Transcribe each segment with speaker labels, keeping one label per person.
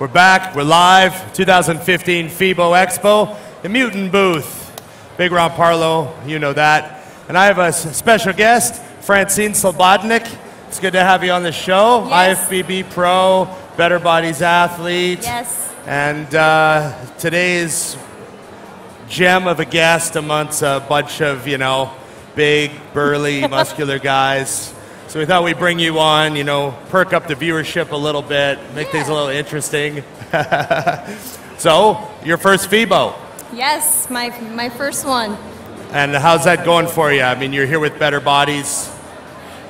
Speaker 1: We're back, we're live, 2015 FIBO Expo, the Mutant booth. Big Ron Parlow, you know that. And I have a special guest, Francine Slobodnik. It's good to have you on the show.
Speaker 2: Yes.
Speaker 1: IFBB Pro, Better Bodies athlete.
Speaker 2: Yes.
Speaker 1: And today's gem of a guest amongst a bunch of, you know, big, burly, muscular guys. So we thought we'd bring you on, you know, perk up the viewership a little bit, make things a little interesting. So, your first FIBO.
Speaker 2: Yes, my first one.
Speaker 1: And how's that going for you? I mean, you're here with Better Bodies.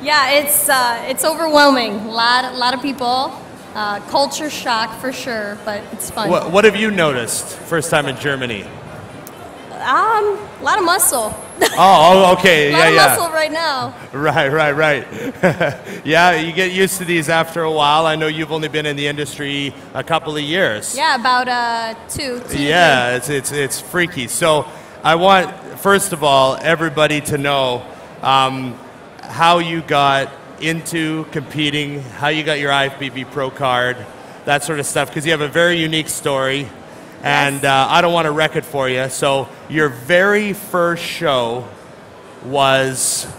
Speaker 2: Yeah, it's overwhelming. A lot of people. Culture shock for sure, but it's fun.
Speaker 1: What have you noticed first time in Germany?
Speaker 2: A lot of muscle.
Speaker 1: Oh, okay.
Speaker 2: A lot of muscle right now.
Speaker 1: Right. Yeah, you get used to these after a while. I know you've only been in the industry a couple of years.
Speaker 2: Yeah, about two.
Speaker 1: Yeah, it's freaky. So I want, first of all, everybody to know how you got into competing, how you got your IFBB Pro card, that sort of stuff, because you have a very unique story. And I don't want to wreck it for you. So your very first show was?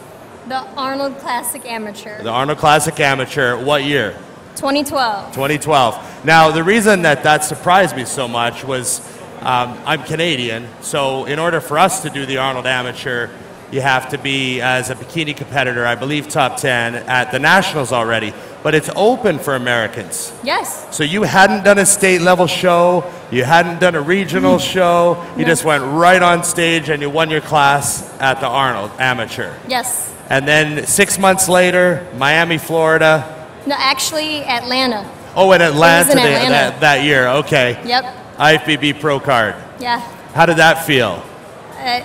Speaker 2: The Arnold Classic Amateur.
Speaker 1: The Arnold Classic Amateur. What year?
Speaker 2: 2012.
Speaker 1: 2012. Now, the reason that surprised me so much was I'm Canadian. So in order for us to do the Arnold Amateur, you have to be, as a bikini competitor, I believe top 10 at the Nationals already. But it's open for Americans.
Speaker 2: Yes.
Speaker 1: So you hadn't done a state level show, you hadn't done a regional show, you just went right on stage and you won your class at the Arnold Amateur.
Speaker 2: Yes.
Speaker 1: And then 6 months later, Miami, Florida.
Speaker 2: No, actually Atlanta.
Speaker 1: Oh, in Atlanta,
Speaker 2: It was in Atlanta.
Speaker 1: That year, okay.
Speaker 2: Yep.
Speaker 1: IFBB Pro card.
Speaker 2: Yeah.
Speaker 1: How did that feel?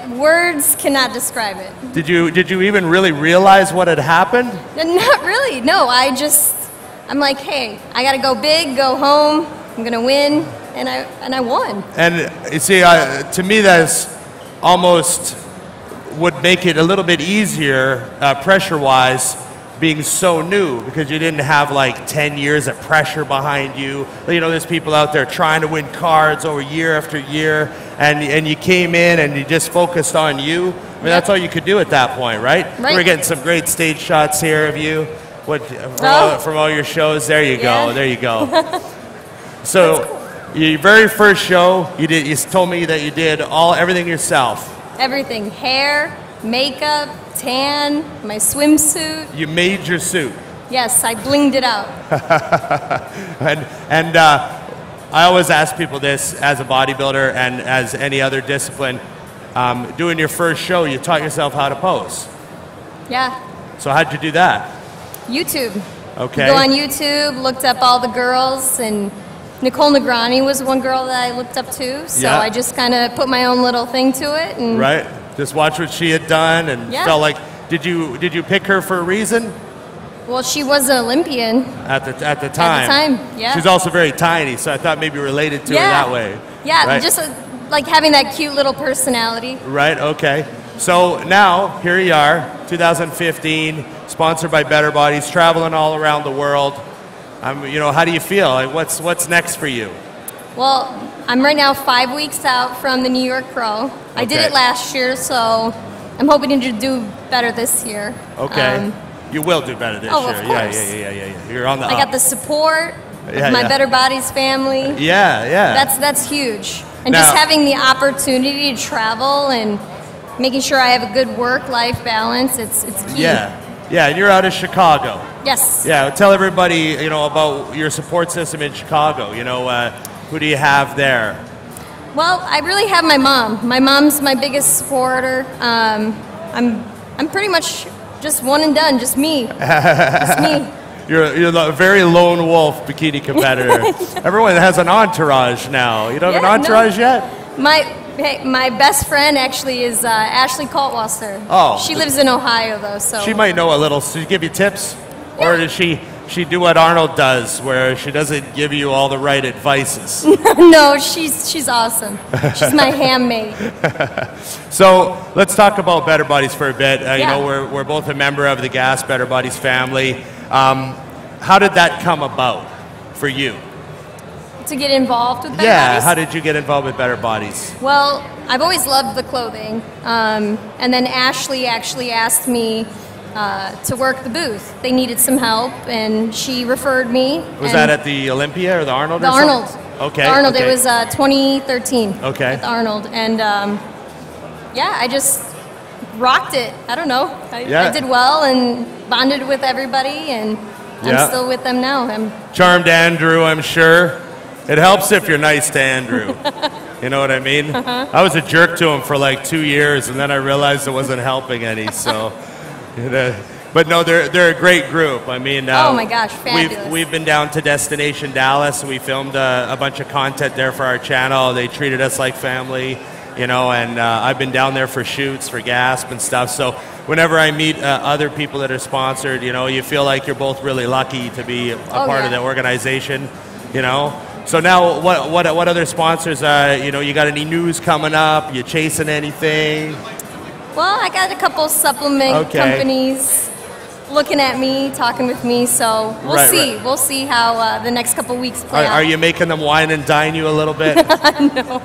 Speaker 2: Words cannot describe it.
Speaker 1: Did you even really realize what had happened?
Speaker 2: Not really, no. I'm like, hey, I gotta go big, go home, I'm gonna win, and I won.
Speaker 1: And you see, to me that's almost would make it a little bit easier pressure-wise being so new, because you didn't have like 10 years of pressure behind you. You know, there's people out there trying to win cards over year after year, and you came in and you just focused on you. I mean, that's all you could do at that point, right?
Speaker 2: Right.
Speaker 1: We're getting some great stage shots here of you from all your shows. There you go. There you go. So, your very first show, you told me that you did everything yourself.
Speaker 2: Everything, hair, makeup, tan, my swimsuit.
Speaker 1: You made your suit.
Speaker 2: Yes, I blinged it out.
Speaker 1: and I always ask people this, as a bodybuilder and as any other discipline, doing your first show, you taught yourself how to pose.
Speaker 2: Yeah.
Speaker 1: So how'd you do that?
Speaker 2: YouTube.
Speaker 1: Okay.
Speaker 2: Go on YouTube, looked up all the girls, and Nicole Negrani was one girl that I looked up to, so I just kind of put my own little thing to it. And
Speaker 1: right. Just watch what she had done and felt like, did you pick her for a reason?
Speaker 2: Well, she was an Olympian.
Speaker 1: At the time.
Speaker 2: At the time, yeah.
Speaker 1: She's also very tiny, so I thought maybe related to her that way.
Speaker 2: Yeah,
Speaker 1: right?
Speaker 2: just like having that cute little personality.
Speaker 1: Right, okay. So now, here you are, 2015, sponsored by Better Bodies, traveling all around the world. You know, how do you feel? Like, what's next for you?
Speaker 2: Well, I'm right now 5 weeks out from the New York Pro. I did it last year, so I'm hoping to do better this year.
Speaker 1: Okay. You will do better this year.
Speaker 2: Of course.
Speaker 1: Yeah. You're on the
Speaker 2: I got the support of my Better Bodies family.
Speaker 1: Yeah.
Speaker 2: That's huge. And just having the opportunity to travel and making sure I have a good work-life balance, it's key.
Speaker 1: Yeah, and you're out of Chicago.
Speaker 2: Yes.
Speaker 1: Yeah, tell everybody, you know, about your support system in Chicago. You know, who do you have there?
Speaker 2: Well, I really have my mom. My mom's my biggest supporter. I'm pretty much just one and done, just me. Just me.
Speaker 1: You're a very lone wolf bikini competitor. Everyone has an entourage now. You don't have an entourage yet?
Speaker 2: My best friend actually is Ashley Kaltwasser.
Speaker 1: Oh.
Speaker 2: She lives in Ohio, though, so.
Speaker 1: She might know a little. Does she give you tips? Yeah. Or does she do what Arnold does, where she doesn't give you all the right advices?
Speaker 2: No, she's awesome. She's my handmaid.
Speaker 1: So let's talk about Better Bodies for a bit. You know, we're both a member of the GAS Better Bodies family. How did that come about for you?
Speaker 2: to get involved with Better
Speaker 1: Yeah,
Speaker 2: Bodies?
Speaker 1: how did you get involved with Better Bodies?
Speaker 2: Well, I've always loved the clothing. And then Ashley actually asked me to work the booth. They needed some help, and she referred me.
Speaker 1: Was that at the Olympia or the Arnold?
Speaker 2: The
Speaker 1: or
Speaker 2: Arnold.
Speaker 1: Something? Okay.
Speaker 2: The Arnold.
Speaker 1: Okay.
Speaker 2: It was 2013.
Speaker 1: Okay.
Speaker 2: At the Arnold, and yeah, I just rocked it. I don't know. I did well and bonded with everybody, and I'm still with them now.
Speaker 1: Charmed Andrew, I'm sure. It helps if you're nice to Andrew. You know what I mean? I was a jerk to him for like 2 years, and then I realized it wasn't helping any. So, but no, they're a great group. I mean,
Speaker 2: oh my gosh, fabulous.
Speaker 1: We've been down to Destination Dallas. We filmed a bunch of content there for our channel. They treated us like family, you know. And I've been down there for shoots, for Gasp and stuff. So whenever I meet other people that are sponsored, you know, you feel like you're both really lucky to be a part of the organization, you know. So now, what other sponsors? You know, you got any news coming up? You chasing anything?
Speaker 2: Well, I got a couple supplement companies looking at me, talking with me. So we'll see. Right. We'll see how the next couple weeks play out.
Speaker 1: Are you making them wine and dine you a little bit?
Speaker 2: No.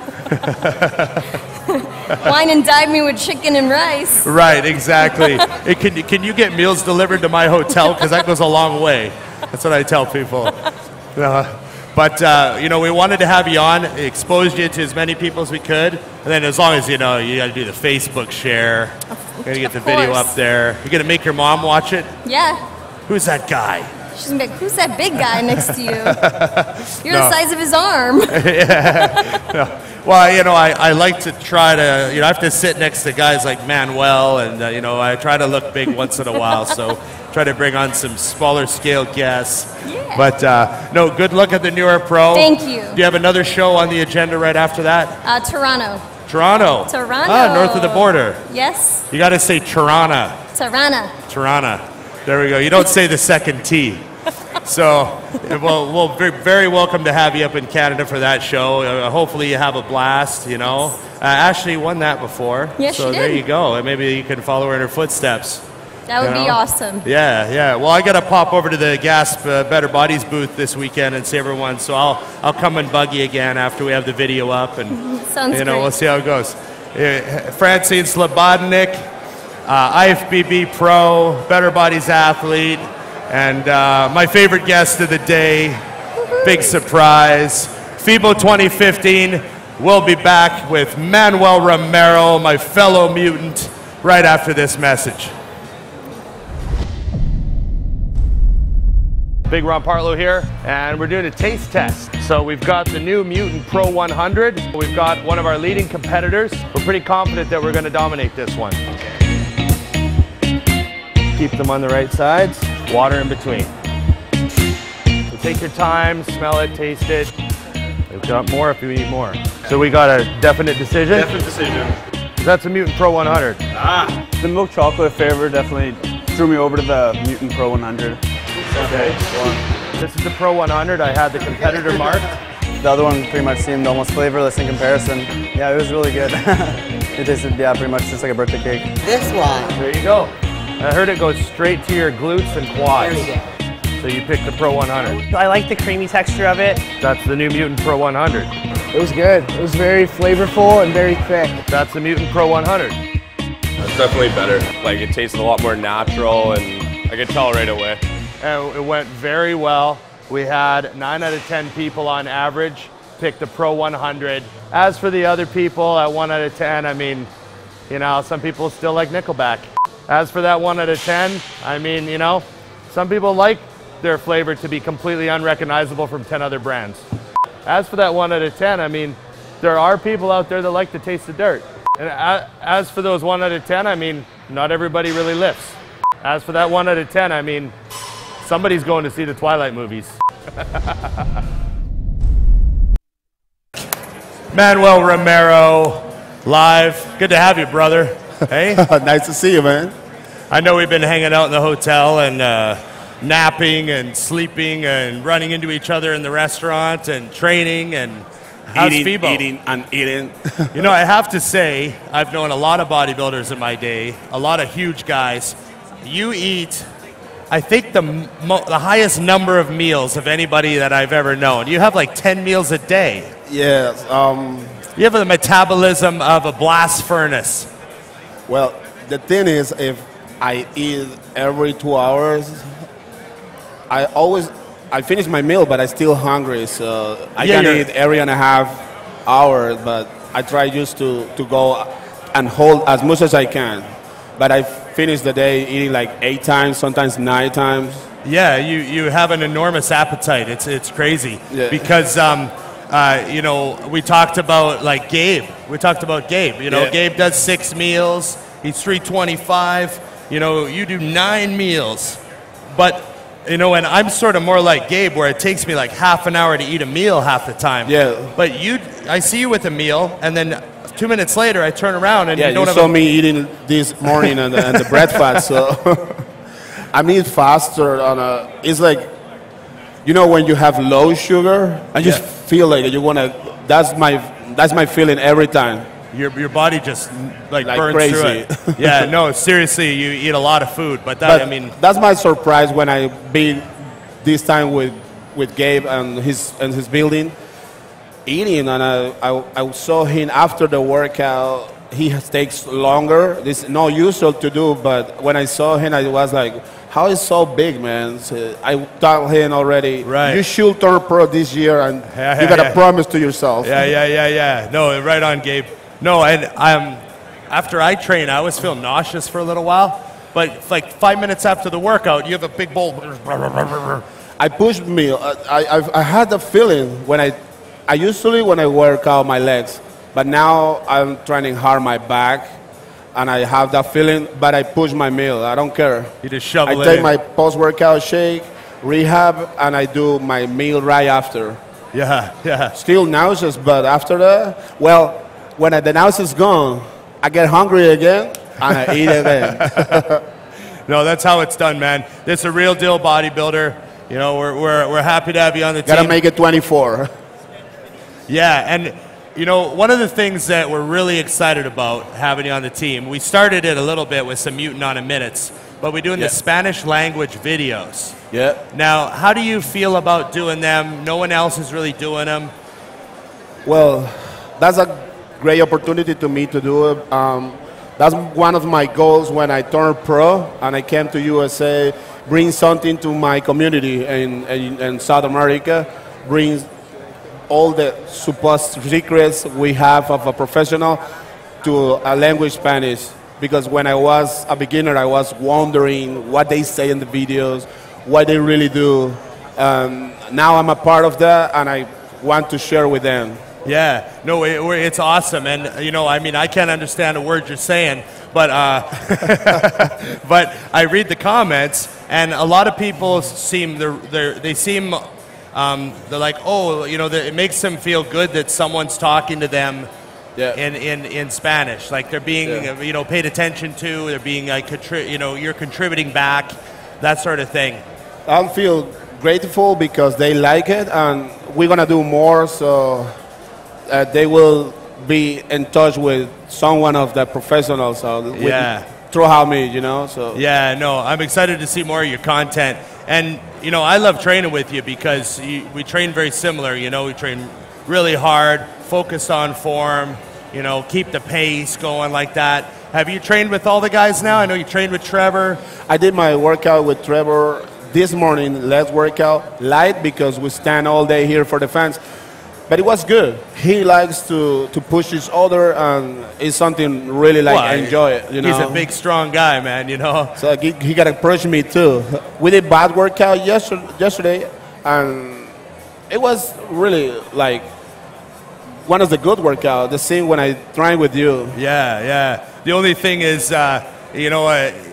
Speaker 2: Wine and dine me with chicken and rice.
Speaker 1: Right, exactly. Can you get meals delivered to my hotel? Because that goes a long way. That's what I tell people. But, you know, we wanted to have you on, exposed you to as many people as we could. And then as long as, you know, you got to do the Facebook share. You got to get the video up there. You're going to make your mom watch it?
Speaker 2: Yeah.
Speaker 1: Who's that guy?
Speaker 2: She's going to be like, who's that big guy next to you? You're the size of his arm.
Speaker 1: Well, you know, I like to try to, you know, I have to sit next to guys like Manuel, and, you know, I try to look big once in a while. So try to bring on some smaller scale guests.
Speaker 2: Yeah.
Speaker 1: But, no, good luck at the New York Pro.
Speaker 2: Thank you.
Speaker 1: Do you have another show on the agenda right after that?
Speaker 2: Toronto.
Speaker 1: Toronto. Ah, north of the border.
Speaker 2: Yes.
Speaker 1: You got to say Tirana.
Speaker 2: Tirana.
Speaker 1: There we go. You don't say the second T. So, we'll very welcome to have you up in Canada for that show. Hopefully you have a blast, you know. Ashley won that before.
Speaker 2: Yes,
Speaker 1: so
Speaker 2: she did.
Speaker 1: There you go. Maybe you can follow her in her footsteps.
Speaker 2: That would be awesome.
Speaker 1: Yeah. Well, I got to pop over to the Gasp Better Bodies booth this weekend and see everyone. So I'll come and bug you again after we have the video up, and
Speaker 2: Sounds
Speaker 1: you know,
Speaker 2: great.
Speaker 1: we'll see how it goes. Francine Slobodnik, IFBB Pro, Better Bodies athlete, and my favorite guest of the day. Big surprise. FIBO 2015. We'll be back with Manuel Romero, my fellow mutant, right after this message. Big Ron Partlow here, and we're doing a taste test. So we've got the new Mutant Pro 100. We've got one of our leading competitors. We're pretty confident that we're going to dominate this one. Keep them on the right sides, water in between. So take your time, smell it, taste it. We've got more if you need more. So we got a definite decision?
Speaker 3: Definite decision.
Speaker 1: That's a Mutant Pro 100.
Speaker 3: The milk chocolate flavor definitely drew me over to the Mutant Pro 100.
Speaker 1: Okay. This is the Pro 100. I had the competitor marked.
Speaker 3: The other one pretty much seemed almost flavorless in comparison. Yeah, it was really good. It tasted, pretty much just like a birthday cake.
Speaker 4: This one.
Speaker 1: There you go. I heard it goes straight to your glutes and quads.
Speaker 4: There you go.
Speaker 1: So you picked the Pro 100.
Speaker 5: I like the creamy texture of it.
Speaker 1: That's the new Mutant Pro 100.
Speaker 5: It was good. It was very flavorful and very thick.
Speaker 1: That's the Mutant Pro 100.
Speaker 6: That's definitely better. Like, it tasted a lot more natural, and I could tell right away.
Speaker 1: And it went very well. We had 9 out of 10 people on average pick the Pro 100. As for the other people at 1 out of 10, I mean, you know, some people still like Nickelback. As for that 1 out of 10, I mean, you know, some people like their flavor to be completely unrecognizable from 10 other brands. As for that 1 out of 10, I mean, there are people out there that like to taste the dirt. And as for those 1 out of 10, I mean, not everybody really lifts. As for that 1 out of 10, I mean, somebody's going to see the Twilight movies. Manuel Romero, live. Good to have you, brother. Hey?
Speaker 7: Nice to see you, man.
Speaker 1: I know we've been hanging out in the hotel and napping and sleeping and running into each other in the restaurant and training and how's FIBO?
Speaker 7: Eating.
Speaker 1: You know, I have to say, I've known a lot of bodybuilders in my day, a lot of huge guys. You eat I think the highest number of meals of anybody that I've ever known. You have like 10 meals a day.
Speaker 7: Yes.
Speaker 1: You have the metabolism of a blast furnace.
Speaker 7: Well, the thing is, if I eat every 2 hours, I finish my meal, but I'm still hungry. So I can eat every and a half hours, but I try just to go and hold as much as I can. But I finish the day eating like 8 times, sometimes 9 times.
Speaker 1: Yeah, you have an enormous appetite. It's crazy.
Speaker 7: Yeah.
Speaker 1: Because, you know, we talked about like Gabe. We talked about Gabe. You know, Gabe does 6 meals. He's 325. You know, you do 9 meals. But, you know, and I'm sort of more like Gabe, where it takes me like half an hour to eat a meal half the time.
Speaker 7: Yeah.
Speaker 1: But I see you with a meal, and then 2 minutes later, I turn around and you don't have
Speaker 7: saw me eating this morning and the breakfast. So I eat faster. It's like, you know, when you have low sugar, I just feel like you wanna. That's my feeling every time.
Speaker 1: Your body just like burns
Speaker 7: crazy.
Speaker 1: through it. Yeah, no, seriously, you eat a lot of food, but I mean,
Speaker 7: that's my surprise when I be this time with Gabe and his building eating, and I saw him after the workout. He takes longer. This is not usual to do, but when I saw him, I was like, how is so big, man? So I told him already,
Speaker 1: right.
Speaker 7: You should turn pro this year, and you got to promise to yourself.
Speaker 1: Yeah. No, right on, Gabe. No, and after I train, I always feel nauseous for a little while, but like 5 minutes after the workout, you have a big bowl.
Speaker 7: I pushed me. I had the feeling when I usually when I work out my legs, but now I'm training hard my back, and I have that feeling, but I push my meal. I don't care.
Speaker 1: You just shovel it
Speaker 7: I take
Speaker 1: in.
Speaker 7: my post-workout shake, rehab, and I do my meal right after.
Speaker 1: Yeah.
Speaker 7: Still nauseous, but after that, well, when the nausea's gone, I get hungry again, and I eat again.
Speaker 1: No, that's how it's done, man. This is a real deal bodybuilder. You know, we're happy to have you on the team.
Speaker 7: Gotta make it 24.
Speaker 1: Yeah, and you know, one of the things that we're really excited about having you on the team, we started it a little bit with some Mutant on a Minutes, but we're doing the Spanish language videos.
Speaker 7: Yeah.
Speaker 1: Now, how do you feel about doing them? No one else is really doing them.
Speaker 7: Well, that's a great opportunity to me to do it. That's one of my goals when I turned pro and I came to USA, bring something to my community in South America, bring all the supposed secrets we have of a professional to a language Spanish. Because when I was a beginner, I was wondering what they say in the videos, what they really do. Now I'm a part of that, and I want to share with them.
Speaker 1: Yeah, no, it's awesome, and you know, I mean, I can't understand a word you're saying, but but I read the comments, and a lot of people seem they're like, oh, you know, it makes them feel good that someone's talking to them in Spanish, like they're being you know, paid attention to, they're being like you know, you're contributing back, that sort of thing.
Speaker 7: I feel grateful because they like it, and we're gonna do more, so. They will be in touch with someone of the professionals, throughout me, you know. So
Speaker 1: yeah, no, I'm excited to see more of your content, and you know, I love training with you because we train very similar. You know, we train really hard, focused on form. You know, keep the pace going like that. Have you trained with all the guys now? I know you trained with Trevor.
Speaker 7: I did my workout with Trevor this morning. Let's workout light because we stand all day here for the fans. But it was good. He likes to push each other, and it's something really I enjoy it. You know,
Speaker 1: he's a big, strong guy, man. You know,
Speaker 7: so he got to push me too. We did bad workout yesterday, and it was really like one of the good workouts. The same when I train with you.
Speaker 1: Yeah. The only thing is, you know,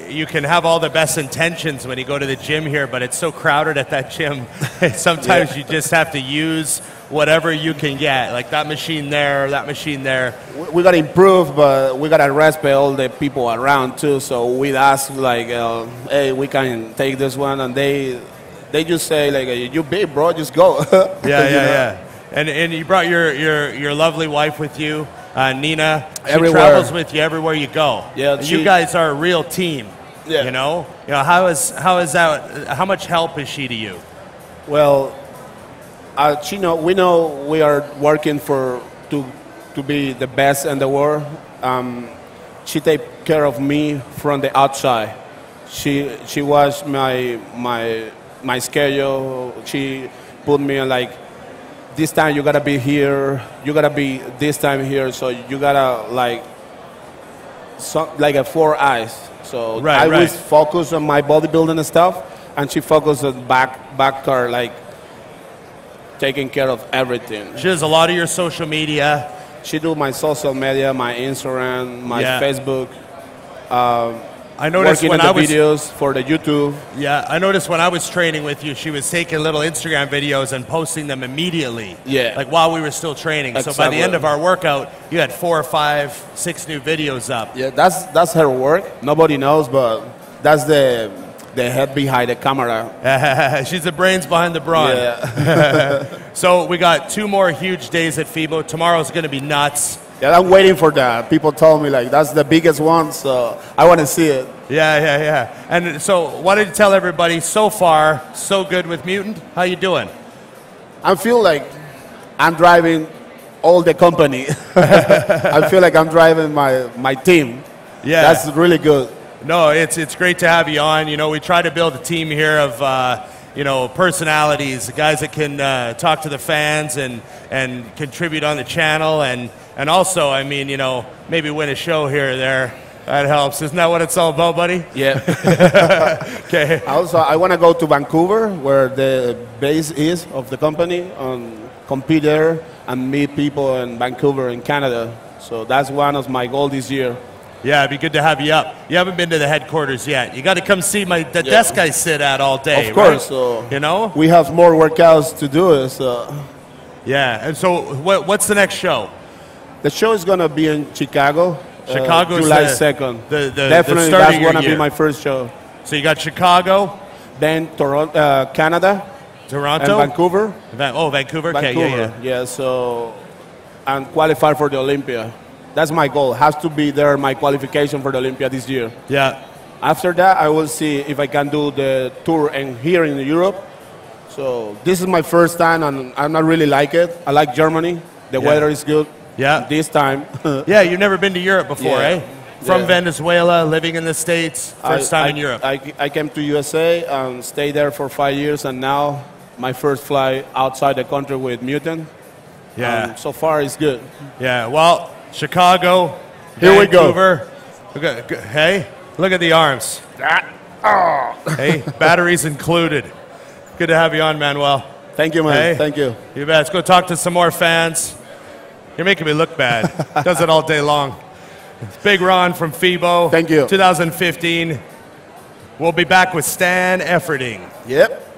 Speaker 1: you can have all the best intentions when you go to the gym here, but it's so crowded at that gym. Sometimes you just have to use whatever you can get, like that machine there, that machine there.
Speaker 7: We got to improve, but we got to respect all the people around too. So we ask like, hey, we can take this one, and they just say like, you big, bro, just go.
Speaker 1: Yeah. And you brought your lovely wife with you, Nina. She
Speaker 7: everywhere.
Speaker 1: Travels with you everywhere you go.
Speaker 7: Yeah,
Speaker 1: you guys are a real team.
Speaker 7: Yeah.
Speaker 1: You know, how is that? How much help is she to you?
Speaker 7: Well, we know we are working to be the best in the world. She take care of me from the outside. She was my schedule. She put me on like, this time you gotta be here. You gotta be this time here. So you gotta like a 4 eyes. So I was focused on my bodybuilding stuff, and she focused on back car, like taking care of everything.
Speaker 1: She does a lot of your social media.
Speaker 7: She do my social media, my Instagram, my Facebook.
Speaker 1: I noticed
Speaker 7: working
Speaker 1: when
Speaker 7: on
Speaker 1: I
Speaker 7: the
Speaker 1: was
Speaker 7: videos for the YouTube.
Speaker 1: Yeah, I noticed when I was training with you, she was taking little Instagram videos and posting them immediately.
Speaker 7: Yeah.
Speaker 1: Like while we were still training.
Speaker 7: Exactly.
Speaker 1: So by the end of our workout, you had 4 or 5, 6 new videos up.
Speaker 7: Yeah, that's her work. Nobody knows, but that's the head behind the camera.
Speaker 1: She's the brains behind the brawn.
Speaker 7: Yeah.
Speaker 1: So we got 2 more huge days at FIBO. Tomorrow's going to be nuts.
Speaker 7: Yeah, I'm waiting for that. People told me like that's the biggest one, so I want to see it.
Speaker 1: Yeah. And so why don't you tell everybody, so far, so good with Mutant? How you doing?
Speaker 7: I feel like I'm driving all the company. I feel like I'm driving my team.
Speaker 1: Yeah.
Speaker 7: That's really good.
Speaker 1: No, it's great to have you on. You know, we try to build a team here of personalities, guys that can talk to the fans and contribute on the channel, and also, I mean, maybe win a show here or there. That helps. Isn't that what it's all about, buddy?
Speaker 7: Yeah.
Speaker 1: Okay.
Speaker 7: Also, I want to go to Vancouver, where the base is of the company, and compete there and meet people in Vancouver in Canada. So that's one of my goals this year.
Speaker 1: Yeah, it'd be good to have you up. You haven't been to the headquarters yet. You got to come see the desk I sit at all day.
Speaker 7: Of course.
Speaker 1: Right?
Speaker 7: So we have more workouts to do. So.
Speaker 1: Yeah. And so what's the next show?
Speaker 7: The show is going to be in Chicago.
Speaker 1: July
Speaker 7: 2nd.
Speaker 1: Definitely,
Speaker 7: Definitely, that's going to be my first show.
Speaker 1: So you got Chicago.
Speaker 7: Then Toronto, Canada.
Speaker 1: Toronto.
Speaker 7: And Vancouver.
Speaker 1: Vancouver. Okay,
Speaker 7: Vancouver. Yeah, so and qualify for the Olympia. That's my goal. Has to be there, my qualification for the Olympia this year.
Speaker 1: Yeah.
Speaker 7: After that, I will see if I can do the tour here in Europe. So this is my first time, and I not really like it. I like Germany. The weather is good.
Speaker 1: Yeah.
Speaker 7: This time.
Speaker 1: Yeah, you've never been to Europe before, eh? From Venezuela, living in the States, first time in Europe.
Speaker 7: I came to USA and stayed there for 5 years, and now my first flight outside the country with Mutant.
Speaker 1: Yeah.
Speaker 7: So far, it's good.
Speaker 1: Yeah, well, Chicago,
Speaker 7: Here
Speaker 1: Vancouver. We go. Hey, look at the arms. Hey, batteries included. Good to have you on, Manuel.
Speaker 7: Thank you, man.
Speaker 1: Hey,
Speaker 7: thank you.
Speaker 1: You bet. Let's go talk to some more fans. You're making me look bad. Does it all day long. Big Ron from FIBO.
Speaker 7: Thank you.
Speaker 1: 2015. We'll be back with Stan Efferding.
Speaker 7: Yep.